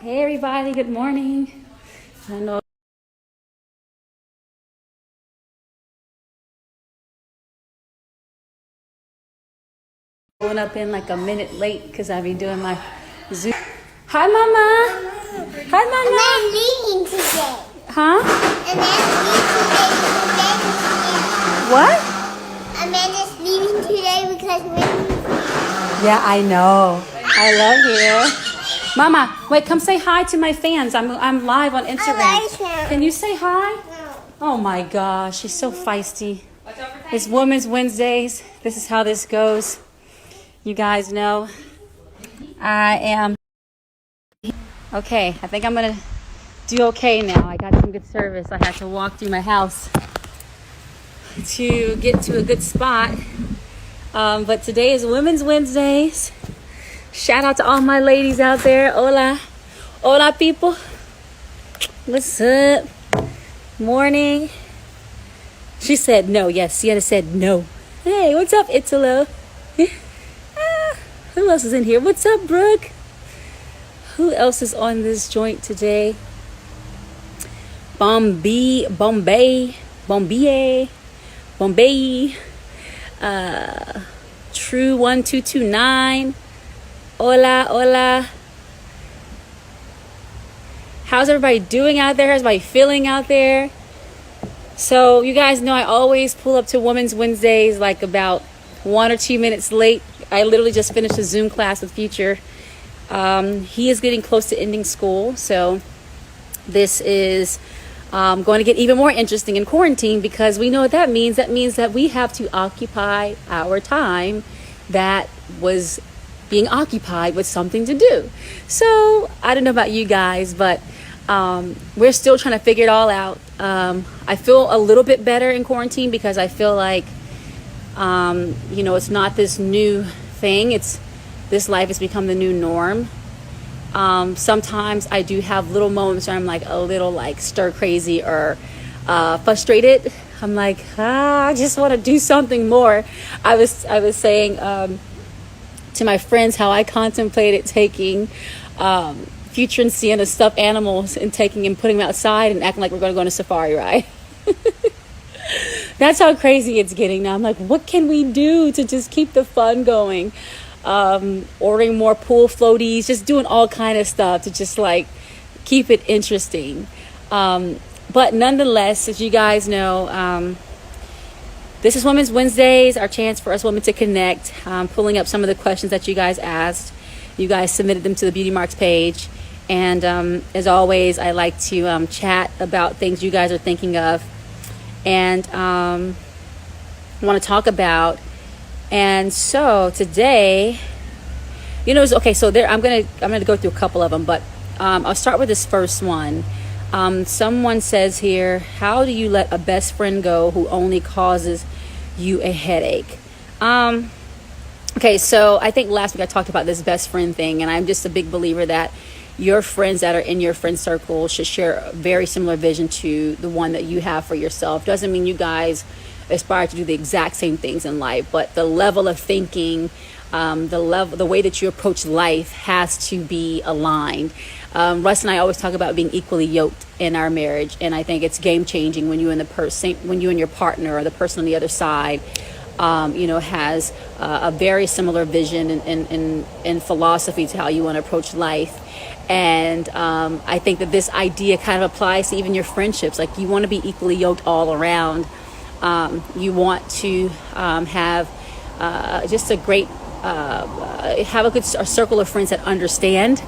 Hey everybody, good morning. I know going up in like a minute late because I'll be doing my Zoom. Hi mama. Hi And mama. I'm leaving today. Huh? And What? Amanda's leaving today because we're Yeah, I know. I love you. Mama, wait, come say hi to my fans. I'm live on Instagram. like him. Can you say hi? No. Oh my gosh, she's so feisty. It's Women's Wednesdays. This is how this goes. You guys know I am okay. I think I'm gonna do okay now. I got some good service. I had to walk through my house to get to a good spot. But today is Women's Wednesdays. Shout out to all my ladies out there. Hola. Hola, people. What's up? Morning. She said no. Yes, Ciara said no. Hey, what's up, Italo? Who else is in here? What's up, Brooke? Who else is on this joint today? Bombay. True 1229. Hola. How's everybody doing out there? How's everybody feeling out there? So you guys know I always pull up to Women's Wednesdays like about 1 or 2 minutes late. I literally just finished a Zoom class with Future. He is getting close to ending school, so this is going to get even more interesting in quarantine because we know what that means. That means that we have to occupy our time that was being occupied with something to do. So I don't know about you guys, but we're still trying to figure it all out. I feel a little bit better in quarantine because I feel like it's not this new thing. This life has become the new norm. Sometimes I do have little moments where I'm like a little like stir crazy or frustrated. I'm like, I just want to do something more. I was saying to my friends how I contemplated taking Future and Sienna stuffed animals and putting them outside and acting like we're going to go on a safari ride. That's how crazy it's getting now. I'm like, what can we do to just keep the fun going? Ordering more pool floaties, just doing all kind of stuff to just like keep it interesting. But nonetheless, as you guys know, this is Women's Wednesdays, our chance for us women to connect. Pulling up some of the questions that you guys asked. You guys submitted them to the Beauty Marks page. And as always, I like to chat about things you guys are thinking of and want to talk about. And so today, okay, so I'm gonna go through a couple of them, but I'll start with this first one. Someone says here, how do you let a best friend go who only causes you a headache? Okay, so I think last week I talked about this best friend thing, and I'm just a big believer that your friends that are in your friend circle should share a very similar vision to the one that you have for yourself. Doesn't mean you guys aspire to do the exact same things in life, but the level of thinking, the way that you approach life has to be aligned. Russ and I always talk about being equally yoked in our marriage, and I think it's game changing when you and your partner or the person on the other side has a very similar vision and philosophy to how you want to approach life. And I think that this idea kind of applies to even your friendships. Like, you want to be equally yoked all around. You want to have just a great have a good circle of friends that understand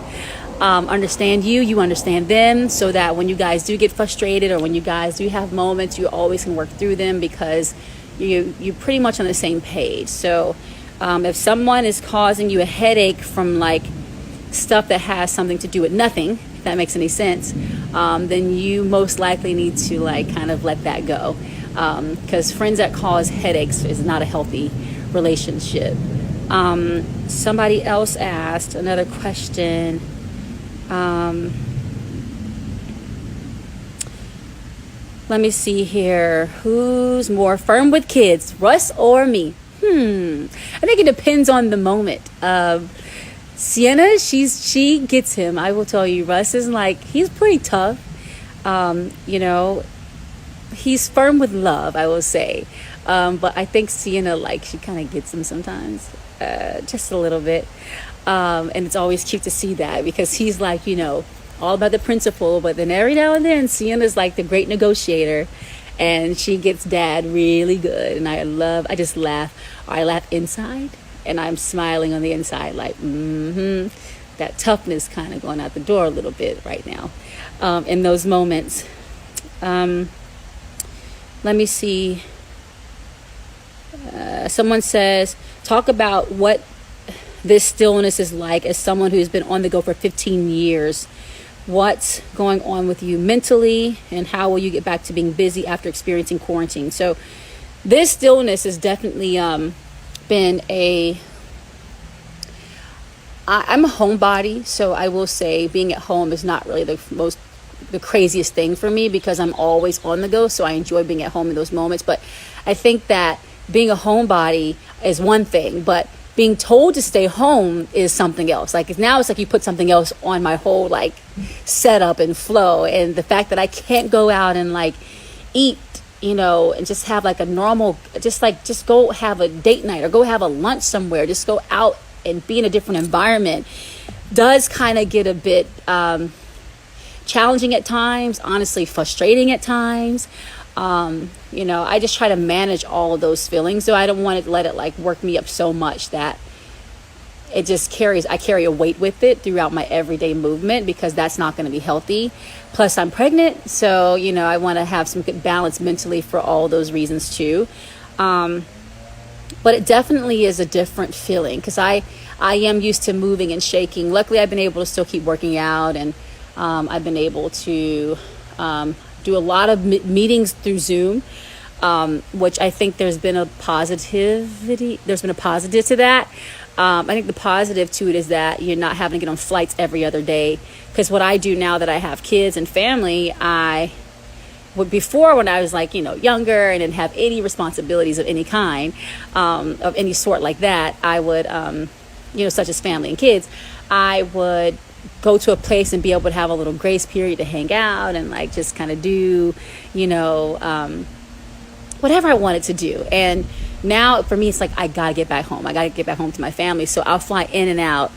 you understand them, so that when you guys do get frustrated or when you guys do have moments, you always can work through them because you're pretty much on the same page. So if someone is causing you a headache from like stuff that has something to do with nothing, if that makes any sense, then you most likely need to like kind of let that go, because friends that cause headaches is not a healthy relationship. Somebody else asked another question. Let me see here. Who's more firm with kids, Russ or me? I think it depends on the moment. Sienna, she gets him. I will tell you, Russ is like, he's pretty tough. You know, he's firm with love, I will say. But I think Sienna, like, she kind of gets him sometimes, just a little bit. And it's always cute to see that because he's like, you know, all about the principle. But then every now and then, Sienna's like the great negotiator. And she gets dad really good. And I just laugh. I laugh inside. And I'm smiling on the inside like, that toughness kind of going out the door a little bit right now in those moments. Let me see. Someone says, talk about what this stillness is like as someone who's been on the go for 15 years. What's going on with you mentally, and how will you get back to being busy after experiencing quarantine? So this stillness has definitely been I'm a homebody, so I will say being at home is not really the craziest thing for me because I'm always on the go, so I enjoy being at home in those moments. But I think that being a homebody is one thing, but being told to stay home is something else. Like now it's like you put something else on my whole like setup and flow, and the fact that I can't go out and like eat, you know, and just have like a normal, just go have a date night or go have a lunch somewhere, just go out and be in a different environment does kind of get a bit challenging at times, honestly frustrating at times. You know, I just try to manage all of those feelings, so I don't want to let it like work me up so much that it just I carry a weight with it throughout my everyday movement, because that's not going to be healthy. Plus I'm pregnant, so, you know, I want to have some good balance mentally for all those reasons too. But it definitely is a different feeling because I am used to moving and shaking. Luckily, I've been able to still keep working out, and I've been able to do a lot of meetings through Zoom, which I think there's been a positive to that. I think the positive to it is that you're not having to get on flights every other day. Because what I do now that I have kids and family, before when I was like, you know, younger and didn't have any responsibilities of any kind, of any sort like that, I would, you know, such as family and kids, I would go to a place and be able to have a little grace period to hang out and like just kind of do, you know, whatever I wanted to do. And now for me, it's like, I gotta get back home. I gotta get back home to my family. So I'll fly in and out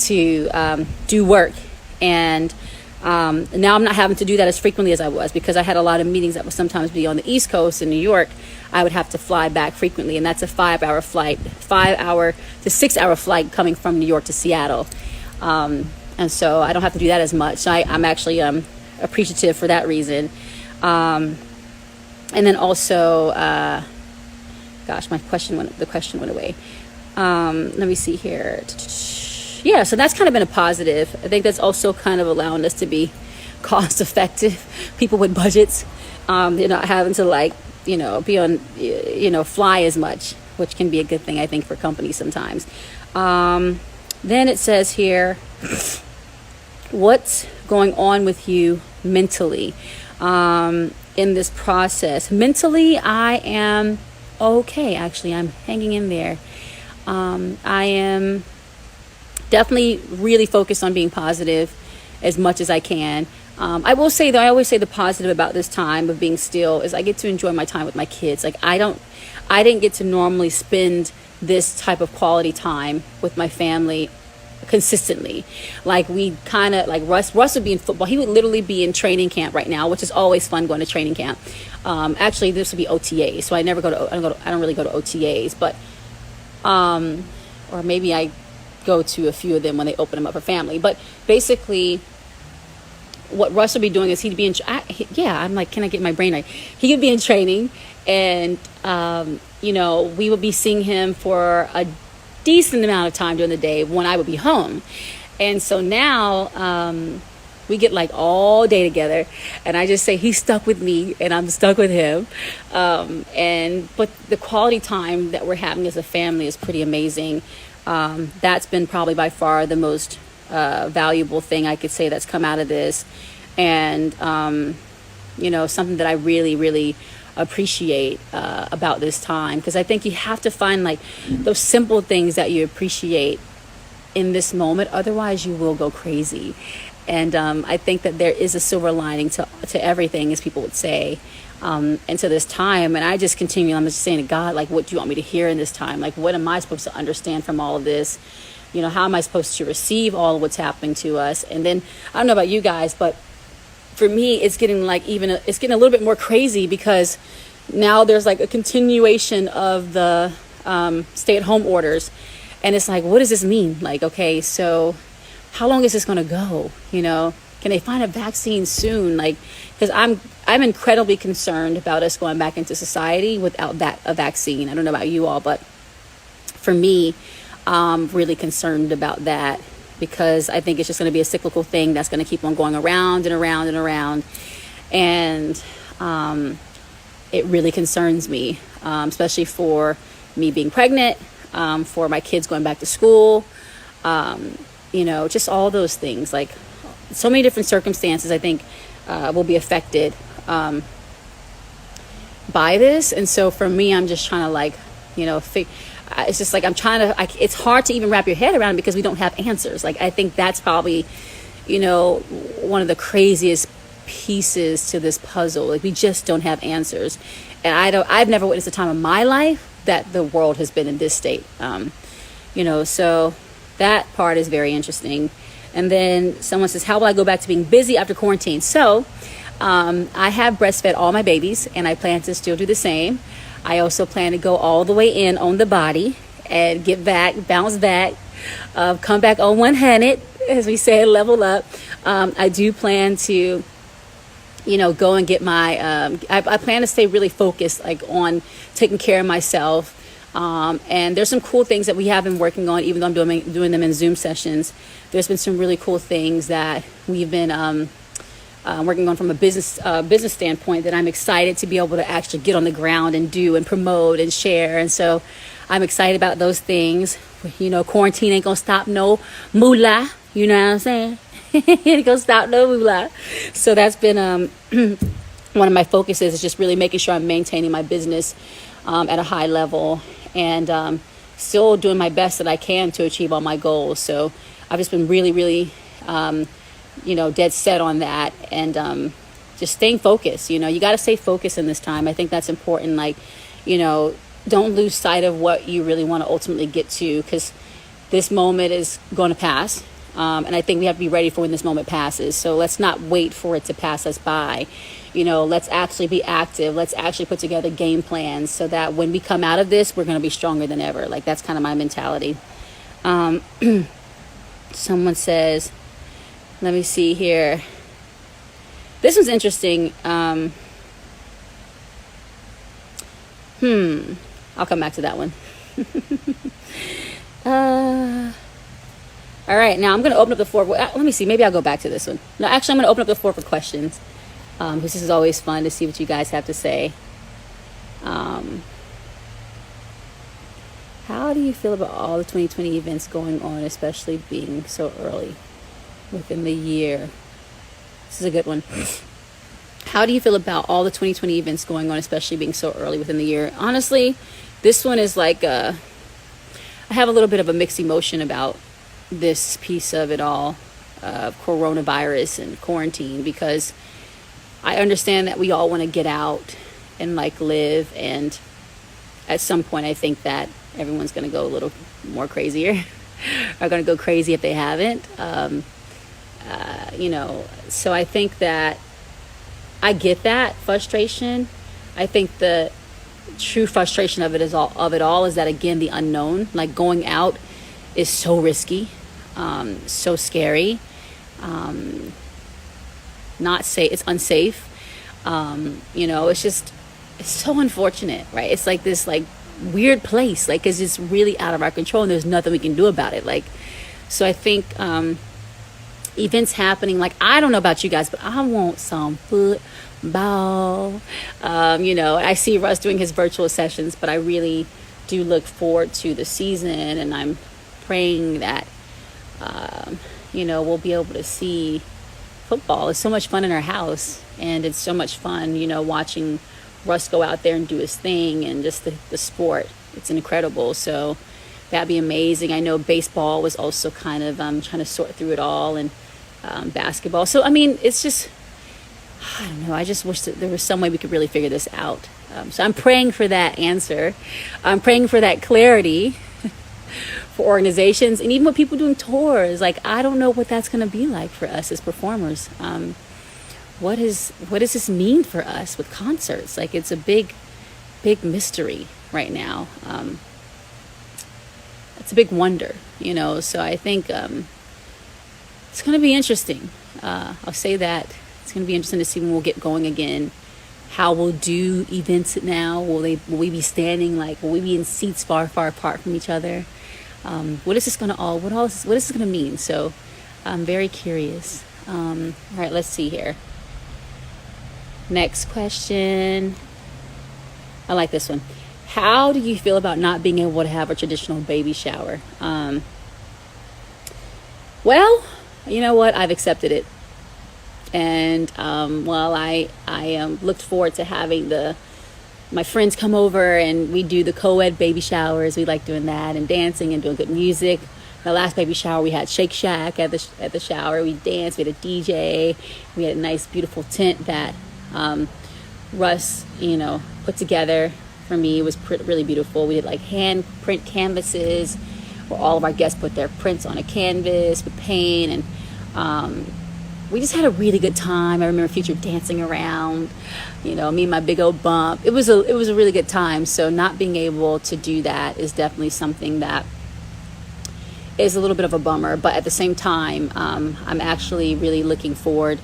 to do work. And now I'm not having to do that as frequently as I was, because I had a lot of meetings that would sometimes be on the East Coast in New York. I would have to fly back frequently, and that's a 5-hour flight, 5-hour to 6-hour flight coming from New York to Seattle. And so I don't have to do that as much. So I'm actually appreciative for that reason. And then also, gosh, the question went away. Let me see here. Yeah, so that's kind of been a positive. I think that's also kind of allowing us to be cost effective, people with budgets. You're not having to like, you know, be on, you know, fly as much, which can be a good thing, I think, for companies sometimes. Then it says here, what's going on with you mentally in this process? Mentally, I am okay. Actually, I'm hanging in there. I am definitely really focused on being positive as much as I can. I will say, though, I always say the positive about this time of being still is I get to enjoy my time with my kids. Like I didn't get to normally spend this type of quality time with my family consistently. Like we kind of like Russ would be in football. He would literally be in training camp right now, which is always fun going to training camp. Actually, this would be OTAs, so I don't really go to OTAs, but or maybe I go to a few of them when they open them up for family. But basically, what Russ would be doing is he'd be I'm like, can I get my brain right? He would be in training, and you know, we would be seeing him for a decent amount of time during the day when I would be home. And so now we get like all day together, and I just say he's stuck with me and I'm stuck with him. But the quality time that we're having as a family is pretty amazing. That's been probably by far the most valuable thing I could say that's come out of this. And you know, something that I really, really appreciate about this time, because I think you have to find like those simple things that you appreciate in this moment. Otherwise, you will go crazy. And I think that there is a silver lining to everything, as people would say. And to this time, and I just continue, I'm just saying to God, like, what do you want me to hear in this time? Like, what am I supposed to understand from all of this? You know, how am I supposed to receive all of what's happening to us? And then, I don't know about you guys, but for me, it's getting it's getting a little bit more crazy, because now there's like a continuation of the stay-at-home orders. And it's like, what does this mean? Like, okay, so how long is this going to go? You know, can they find a vaccine soon? Like, because I'm incredibly concerned about us going back into society without a vaccine. I don't know about you all, but for me, I'm really concerned about that, because I think it's just going to be a cyclical thing that's going to keep on going around and around and around. And it really concerns me, especially for me being pregnant, for my kids going back to school, you know, just all those things. Like, so many different circumstances, I think, will be affected by this. And so for me, I'm just trying to, like, you know, it's just like it's hard to even wrap your head around it, because we don't have answers. Like, I think that's probably, you know, one of the craziest pieces to this puzzle. Like, we just don't have answers. And I've never witnessed a time in my life that the world has been in this state. You know, so that part is very interesting. And then someone says, how will I go back to being busy after quarantine? So I have breastfed all my babies, and I plan to still do the same. I also plan to go all the way in on the body and get back, bounce back, come back on 100, as we say, level up. I do plan to, you know, go and get my, I plan to stay really focused, like, on taking care of myself. And there's some cool things that we have been working on, even though I'm doing them in Zoom sessions. There's been some really cool things that we've been working on from a business standpoint, that I'm excited to be able to actually get on the ground and do and promote and share. And so I'm excited about those things. You know, quarantine ain't gonna stop no moolah. You know what I'm saying? It ain't gonna stop no moolah. So that's been one of my focuses, is just really making sure I'm maintaining my business at a high level, and still doing my best that I can to achieve all my goals. So I've just been really, really, you know, dead set on that, and just staying focused. You know, you got to stay focused in this time. I think that's important. Like, you know, don't lose sight of what you really want to ultimately get to, because this moment is going to pass. And I think we have to be ready for when this moment passes. So let's not wait for it to pass us by. You know, let's actually be active. Let's actually put together game plans, so that when we come out of this, we're going to be stronger than ever. Like, that's kind of my mentality. Someone says, let me see here. This one's interesting. I'll come back to that one. All right, now I'm going to open up the floor. Let me see. Maybe I'll go back to this one. No, actually, I'm going to open up the floor for questions, because this is always fun to see what you guys have to say. How do you feel about all the 2020 events going on, especially being so early within the year? This is a good one. How do you feel about all the 2020 events going on, especially being so early within the year? Honestly, this one is like, I have a little bit of a mixed emotion about this piece of it all, coronavirus and quarantine, because I understand that we all want to get out and, like, live, and at some point I think that everyone's going to go a little more crazier are going to go crazy if they haven't. You know, so I think that I get that frustration. I think the true frustration of it all is that, again, the unknown. Like, going out is so risky, so scary, not safe. It's unsafe. You know, it's so unfortunate, right? It's like this, like, weird place, like, it's just really out of our control, and there's nothing we can do about it. Like, so I think events happening, like, I don't know about you guys, but I want some football. You know, I see Russ doing his virtual sessions, but I really do look forward to the season, and I'm praying that you know, we'll be able to see football. It's so much fun in our house, and it's so much fun, you know, watching Russ go out there and do his thing, and just the sport. It's incredible. So that'd be amazing. I know baseball was also kind of trying to sort through it all, and basketball. So I mean, it's just, I don't know. I just wish that there was some way we could really figure this out. So I'm praying for that answer. I'm praying for that clarity for organizations and even with people doing tours. Like, I don't know what that's going to be like for us as performers. What does this mean for us with concerts? Like, it's a big mystery right now. It's a big wonder, so I think it's going to be interesting. I'll say that. It's going to be interesting to see when we'll get going again, how we'll do events now. Will we be standing, will we be in seats far apart from each other? What is this going to what is this going to mean? So I'm very curious. All right, let's see here. Next question. I like this one. How do you feel about not being able to have a traditional baby shower? Well, you know what? I've accepted it. And I looked forward to having my friends come over and we do the co-ed baby showers. We like doing that and dancing and doing good music. The last baby shower we had Shake Shack at the shower. We danced. We had a DJ. We had a nice beautiful tent that Russ put together for me. It was really beautiful. We did hand print canvases where all of our guests put their prints on a canvas with paint, and we just had a really good time. I remember Future dancing around, me and my big old bump. It was a really good time. So not being able to do that is definitely something that is a little bit of a bummer. But at the same time, I'm actually really looking forward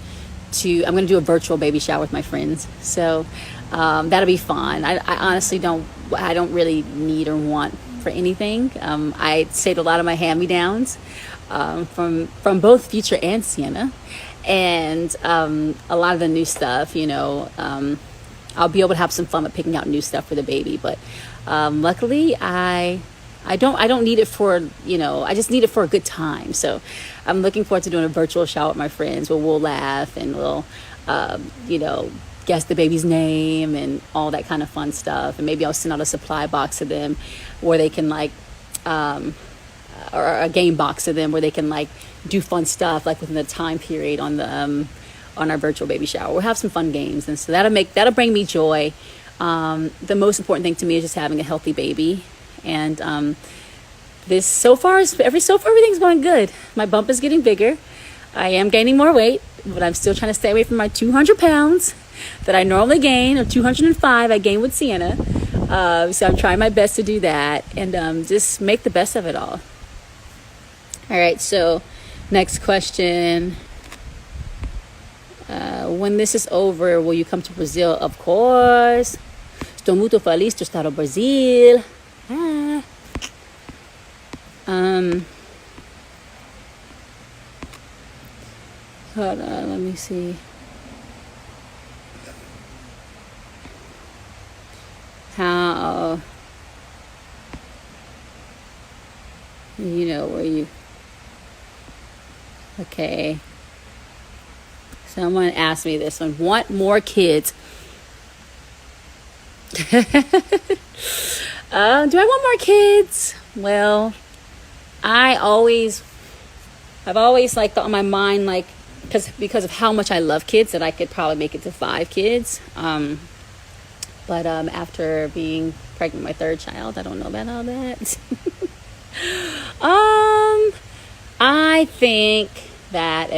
to, I'm going to do a virtual baby shower with my friends. So that'll be fun. I honestly don't really need or want for anything. I saved a lot of my hand-me-downs from both Future and Ciara, and a lot of the new stuff. I'll be able to have some fun with picking out new stuff for the baby. But luckily, I don't need it for, I just need it for a good time. So I'm looking forward to doing a virtual shower with my friends where we'll laugh and we'll, guess the baby's name and all that kind of fun stuff. And maybe I'll send out a supply box to them where they can or a game box to them where they can do fun stuff within the time period on our virtual baby shower. We'll have some fun games, and so that'll bring me joy. The most important thing to me is just having a healthy baby, and so far everything's going good. My bump is getting bigger. I am gaining more weight, but I'm still trying to stay away from my 200 pounds that I normally gain, or 205 I gain with Ciara. So I'm trying my best to do that and just make the best of it all. All right, so next question. When this is over, will you come to Brazil? Of course. Estou muito feliz de estar no Brazil. Hold on, let me see. How, where you, okay. Someone asked me this one. Want more kids? Do I want more kids? Well, I've always thought in my mind, because of how much I love kids, that I could probably make it to 5 kids. But after being pregnant with my 3rd child, I don't know about all that. I think that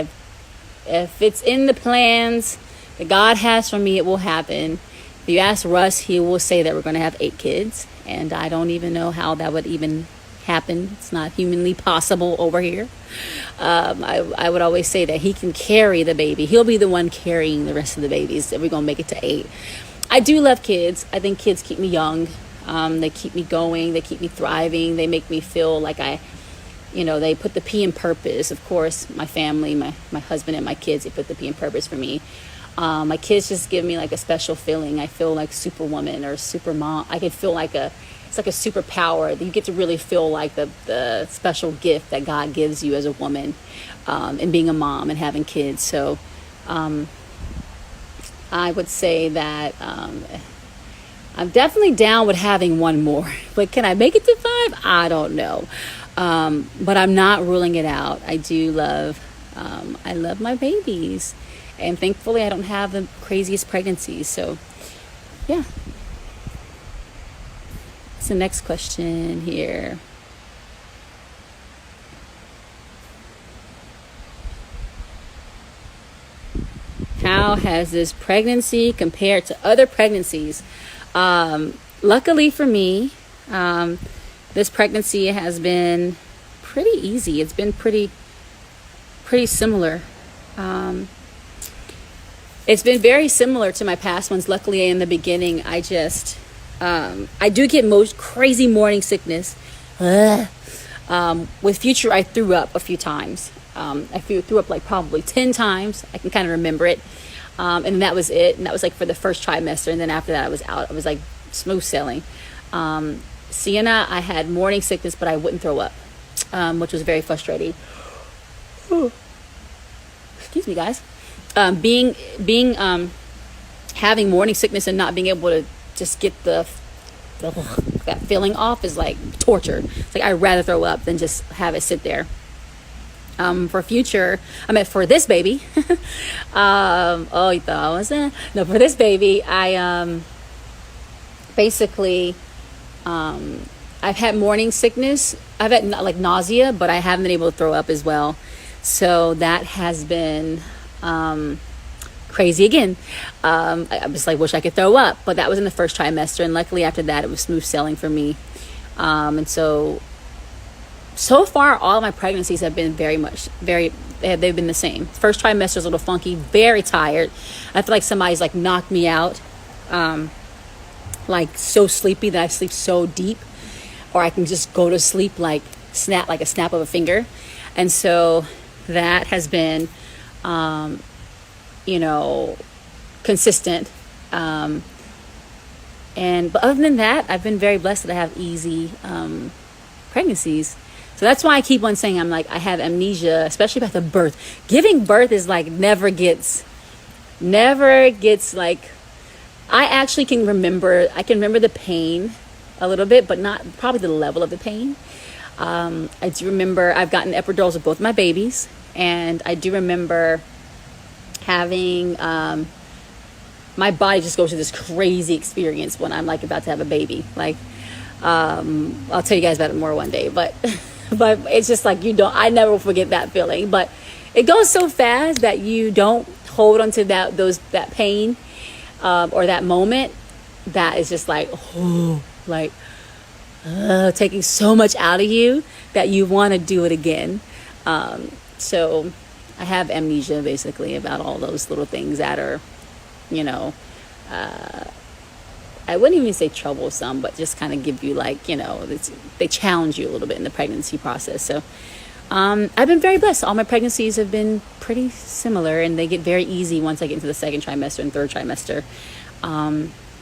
if it's in the plans that God has for me, it will happen. If you ask Russ, he will say that we're going to have 8 kids, and I don't even know how that would even happen. It's not humanly possible over here. I would always say that he can carry the baby. He'll be the one carrying the rest of the babies, and we're going to make it to 8. I do love kids. I think kids keep me young. They keep me going. They keep me thriving. They make me feel like they put the P in purpose. Of course, my family, my husband and my kids, they put the P in purpose for me. My kids just give me a special feeling. I feel like Superwoman or Supermom. I can feel it's like a superpower. You get to really feel like the special gift that God gives you as a woman, and being a mom and having kids. So, I would say that I'm definitely down with having one more, but can I make it to 5? I don't know. But I'm not ruling it out. I love my babies, and thankfully I don't have the craziest pregnancies. So yeah. What's the next question here? How has this pregnancy compared to other pregnancies? Luckily for me, this pregnancy has been pretty easy. It's been pretty similar. It's been very similar to my past ones. Luckily, in the beginning, I do get most crazy morning sickness. With Future, I threw up a few times. I threw up like probably 10 times. I can kind of remember it. And that was it. And that was like for the first trimester. And then after that, I was out. I was like smooth sailing. Sienna, I had morning sickness, but I wouldn't throw up, which was very frustrating. Excuse me, guys. Having morning sickness and not being able to just get that feeling off is like torture. It's like I'd rather throw up than just have it sit there. For Future, for this baby, oh, you thought I was no, for this baby, I basically, I've had morning sickness. I've had like nausea, but I haven't been able to throw up as well. So that has been crazy again. I was like, wish I could throw up, but that was in the first trimester, and luckily after that, it was smooth sailing for me. And so far, all my pregnancies have been they've been the same. First trimester is a little funky, very tired. I feel like somebody's like knocked me out, like so sleepy that I sleep so deep, or I can just go to sleep like a snap of a finger. And so that has been, consistent. But other than that, I've been very blessed that I have easy pregnancies. So that's why I keep on saying I have amnesia, especially about the birth. Giving birth is like never gets like, I actually can remember the pain a little bit, but not probably the level of the pain. I do remember I've gotten epidurals with both my babies, and I do remember having my body just goes through this crazy experience when I'm like about to have a baby. Like, I'll tell you guys about it more one day, but it's just like I never forget that feeling. But it goes so fast that you don't hold on to that pain or that moment. That is just like, taking so much out of you that you want to do it again. So I have amnesia basically about all those little things that are, I wouldn't even say troublesome, but just kind of give you they challenge you a little bit in the pregnancy process. So I've been very blessed. All my pregnancies have been pretty similar, and they get very easy once I get into the second trimester and third trimester.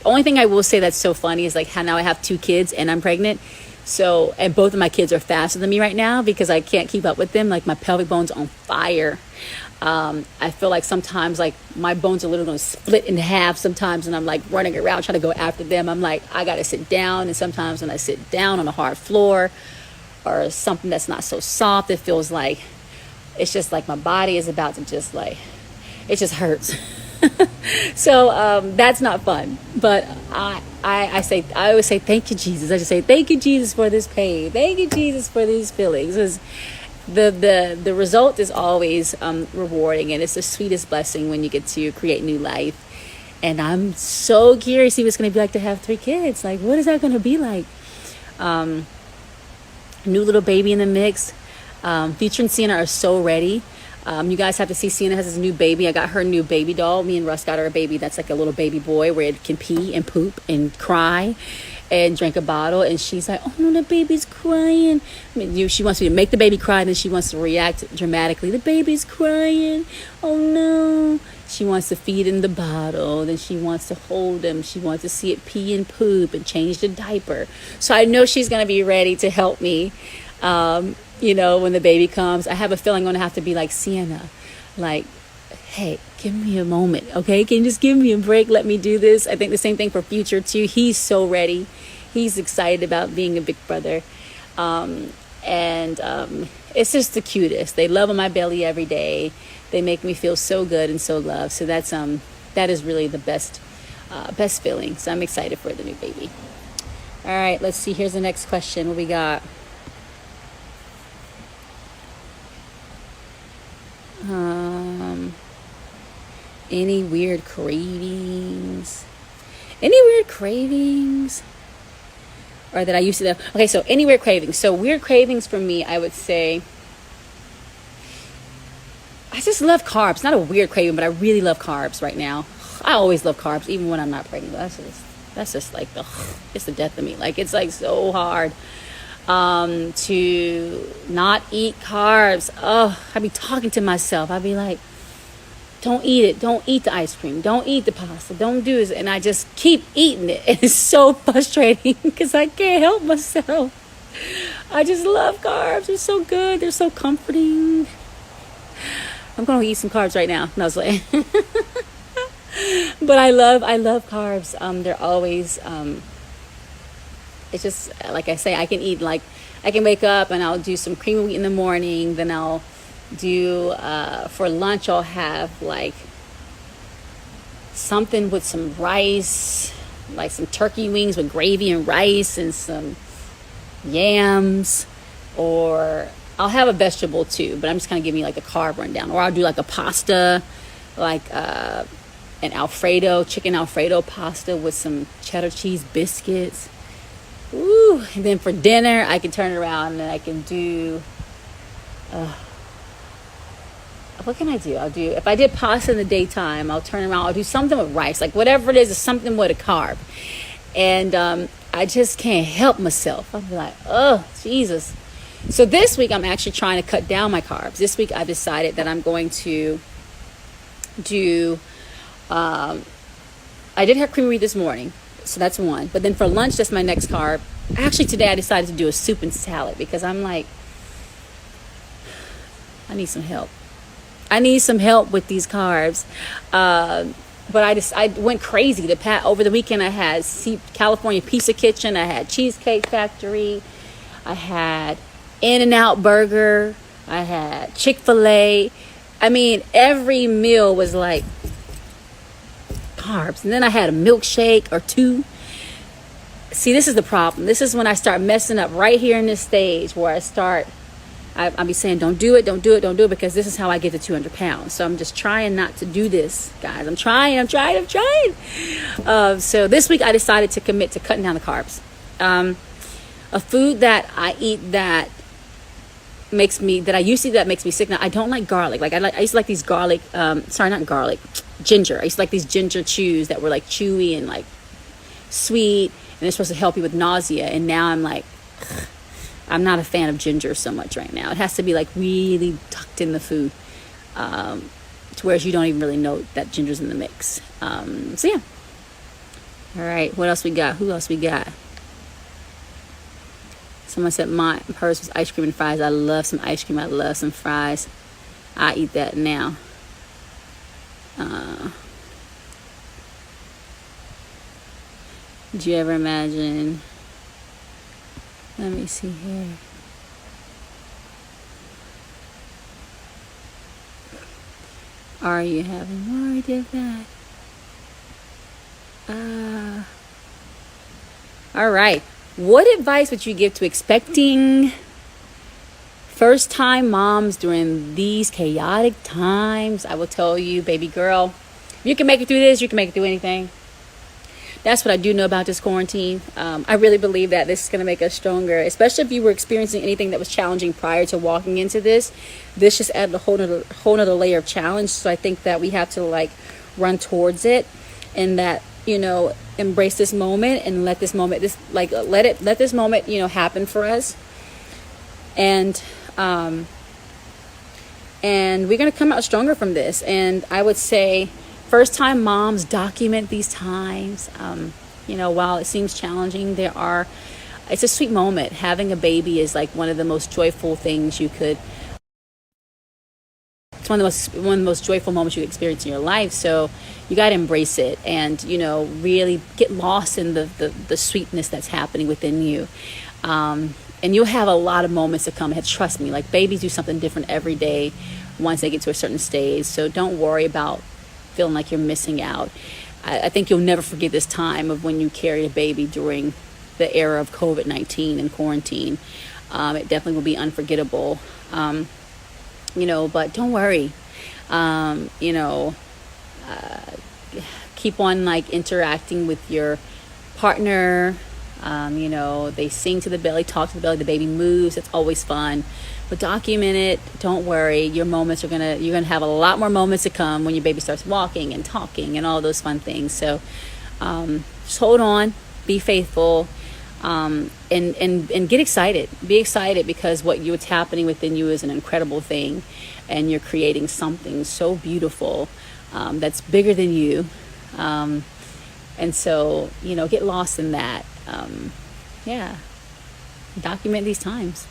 Only thing I will say that's so funny is like how now I have 2 kids and I'm pregnant. So, and both of my kids are faster than me right now because I can't keep up with them. Like my pelvic bone's on fire. I feel like sometimes like my bones are literally going to split in half sometimes, and I'm like running around trying to go after them. I'm like, I got to sit down. And sometimes when I sit down on a hard floor or something that's not so soft, it feels like, it's just like my body is about to just like, it just hurts. So that's not fun. But I always say thank you, Jesus. I just say thank you, Jesus, for this pain. Thank you, Jesus, for these feelings. Because the result is always rewarding, and it's the sweetest blessing when you get to create new life. And I'm so curious to see what it's going to be like to have 3 kids. Like, what is that going to be like? New little baby in the mix. Future and Sienna are so ready. You guys have to see Sienna has this new baby. I got her a new baby doll. Me and Russ got her a baby that's like a little baby boy where it can pee and poop and cry and drink a bottle. And she's like, oh no, the baby's crying. She wants me to make the baby cry, and then she wants to react dramatically. The baby's crying. Oh no. She wants to feed in the bottle. Then she wants to hold him. She wants to see it pee and poop and change the diaper. So I know she's going to be ready to help me. When the baby comes. I have a feeling I'm going to have to be like Sienna. Like, hey, give me a moment, okay? Can you just give me a break? Let me do this. I think the same thing for Future too. He's so ready. He's excited about being a big brother. And it's just the cutest. They love on my belly every day. They make me feel so good and so loved. So that is really the best feeling. So I'm excited for the new baby. All right, let's see. Here's the next question. What we got? Any weird cravings? Any weird cravings? Or that I used to have? Okay, so any weird cravings. So weird cravings for me, I would say, I just love carbs. Not a weird craving, but I really love carbs right now. I always love carbs, even when I'm not pregnant. That's just like it's the death of me. Like, it's like so hard to not eat carbs. Oh, I'd be talking to myself. I'd be like, don't eat it. Don't eat the ice cream. Don't eat the pasta. Don't do this. And I just keep eating it. And it's so frustrating because I can't help myself. I just love carbs. They're so good. They're so comforting. I'm going to eat some carbs right now. No, I was like, but I love carbs. They're always, it's just, like I say, I can wake up and I'll do some cream of wheat in the morning. Then I'll do, for lunch, I'll have like something with some rice, like some turkey wings with gravy and rice and some yams, or I'll have a vegetable too, but I'm just kind of giving you like the carb rundown. Or I'll do like a pasta, like an chicken Alfredo pasta with some cheddar cheese biscuits. Ooh, and then for dinner, I can turn it around and I can do, what can I do? If I did pasta in the daytime, I'll turn around, I'll do something with rice, like whatever it is something with a carb. And I just can't help myself. I'll be like, oh, Jesus. So this week, I'm actually trying to cut down my carbs. This week, I've decided that I'm going to do, I did have creamery this morning, so that's one. But then for lunch, that's my next carb. Actually, today, I decided to do a soup and salad because I'm like, I need some help. I need some help with these carbs. But I went crazy. Over the weekend, I had California Pizza Kitchen. I had Cheesecake Factory. I had In-N-Out Burger. I had Chick-fil-A. I mean, every meal was like carbs. And then I had a milkshake or two. See, this is the problem. This is when I start messing up right here in this stage where I'll be saying, don't do it, because this is how I get to 200 pounds. So I'm just trying not to do this, guys. I'm trying. So this week I decided to commit to cutting down the carbs. A food that I eat that makes me sick now. I don't like garlic. I used to like these garlic, ginger. I used to like these ginger chews that were like chewy and like sweet, and they're supposed to help you with nausea. And now I'm like, I'm not a fan of ginger so much right now. It has to be like really tucked in the food, to whereas you don't even really know that ginger's in the mix. So yeah. All right, what else we got? Who else we got? Someone said hers was ice cream and fries. I love some ice cream. I love some fries. I eat that now. Did you ever imagine? Let me see here. Are you having more of that? All right. What advice would you give to expecting first-time moms during these chaotic times? I will tell you, baby girl, if you can make it through this, you can make it through anything. That's what I do know about this quarantine. I really believe that this is going to make us stronger, especially if you were experiencing anything that was challenging prior to walking into this. This just added a whole nother layer of challenge. So I think that we have to like run towards it, and that, embrace this moment and let this moment happen for us. And we're going to come out stronger from this. And I would say, first time moms, document these times. While it seems challenging, it's a sweet moment. Having a baby is like one of the most joyful things you could it's one of the most joyful moments you experience in your life. So you got to embrace it, and really get lost in the sweetness that's happening within you. And you'll have a lot of moments to come ahead. Trust me, like babies do something different every day once they get to a certain stage. So don't worry about feeling like you're missing out. I think you'll never forget this time of when you carried a baby during the era of COVID-19 and quarantine. It definitely will be unforgettable. But don't worry. Keep on like interacting with your partner. They sing to the belly, talk to the belly, the baby moves. It's always fun. But document it. Don't worry. Your moments you're gonna have a lot more moments to come when your baby starts walking and talking and all those fun things. So just hold on, be faithful, and get excited. Be excited because what's happening within you is an incredible thing, and you're creating something so beautiful that's bigger than you. And so, get lost in that. Document these times.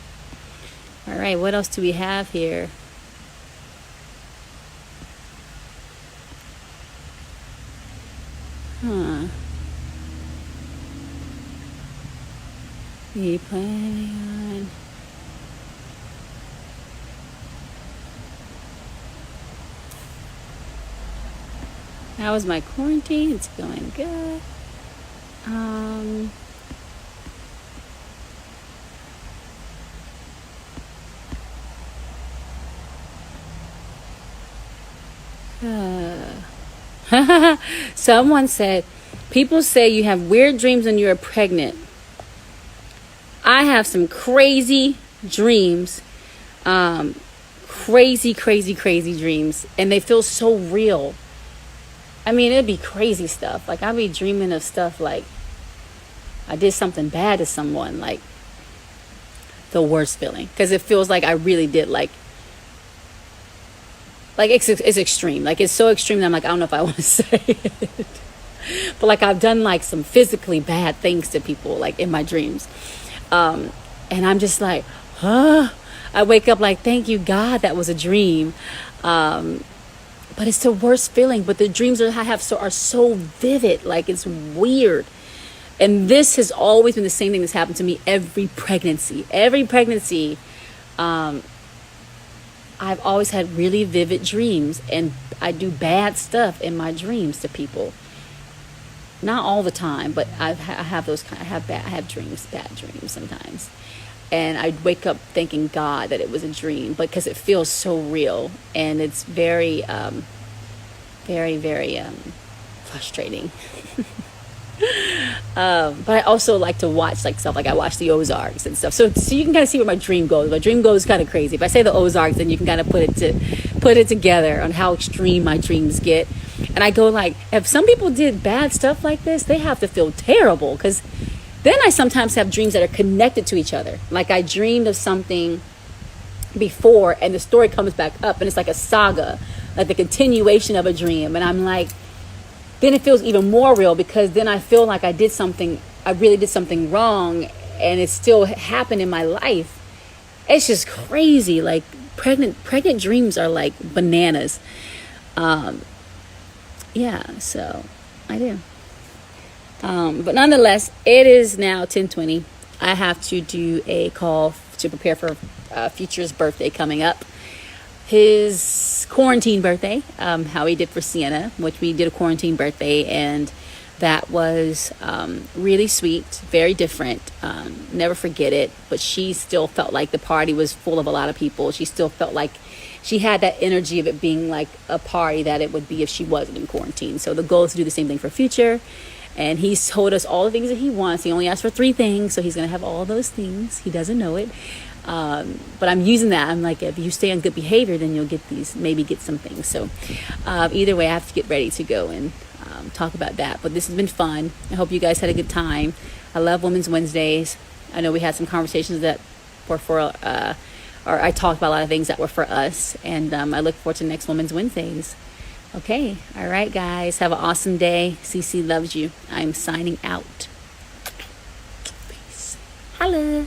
All right, what else do we have here? You planning on... How was my quarantine? It's going good. Someone said, people say you have weird dreams when you're pregnant. I have some crazy dreams. Crazy dreams. And they feel so real. I mean, it'd be crazy stuff. Like, I'd be dreaming of stuff like I did something bad to someone. Like, the worst feeling. Because it feels like I really did, like it's extreme. Like, it's so extreme that I'm like, I don't know if I want to say it. But, like, I've done, like, some physically bad things to people, like, in my dreams. And I'm just like, I wake up like, thank you, God, that was a dream. But it's the worst feeling. But the dreams that I have are so vivid. Like, it's weird. And this has always been the same thing that's happened to me every pregnancy. I've always had really vivid dreams. And I do bad stuff in my dreams to people. Not all the time, but I have bad dreams sometimes. And I'd wake up thanking God that it was a dream, because it feels so real, and it's very, very frustrating. But I also like to watch like stuff, like I watch the Ozarks and stuff. So you can kind of see where my dream goes. My dream goes kind of crazy. If I say the Ozarks, then you can kind of put it together on how extreme my dreams get. And I go like, if some people did bad stuff like this, they have to feel terrible, because then I sometimes have dreams that are connected to each other. Like, I dreamed of something before and the story comes back up, and it's like a saga, like the continuation of a dream. And I'm like, then it feels even more real, because then I feel like I really did something wrong, and it still happened in my life. It's just crazy. Like, pregnant dreams are like bananas. So I do. But nonetheless, it is now 10:20. I have to do a call to prepare for Future's birthday coming up. His quarantine birthday, how he did for Sienna, which we did a quarantine birthday, and that was really sweet, very different. Never forget it. But she still felt like the party was full of a lot of people. She still felt like she had that energy of it being like a party that it would be if she wasn't in quarantine. So the goal is to do the same thing for Future. And he's told us all the things that he wants. He only asked for 3 things, so he's going to have all those things. He doesn't know it. But I'm using that. I'm like, if you stay on good behavior, then you'll get maybe get some things. So either way, I have to get ready to go and talk about that. But this has been fun. I hope you guys had a good time. I love Women's Wednesdays. I know we had some conversations that were or I talked about a lot of things that were for us. And I look forward to next Women's Wednesdays. Okay. All right, guys. Have an awesome day. CC loves you. I'm signing out. Peace. Holla.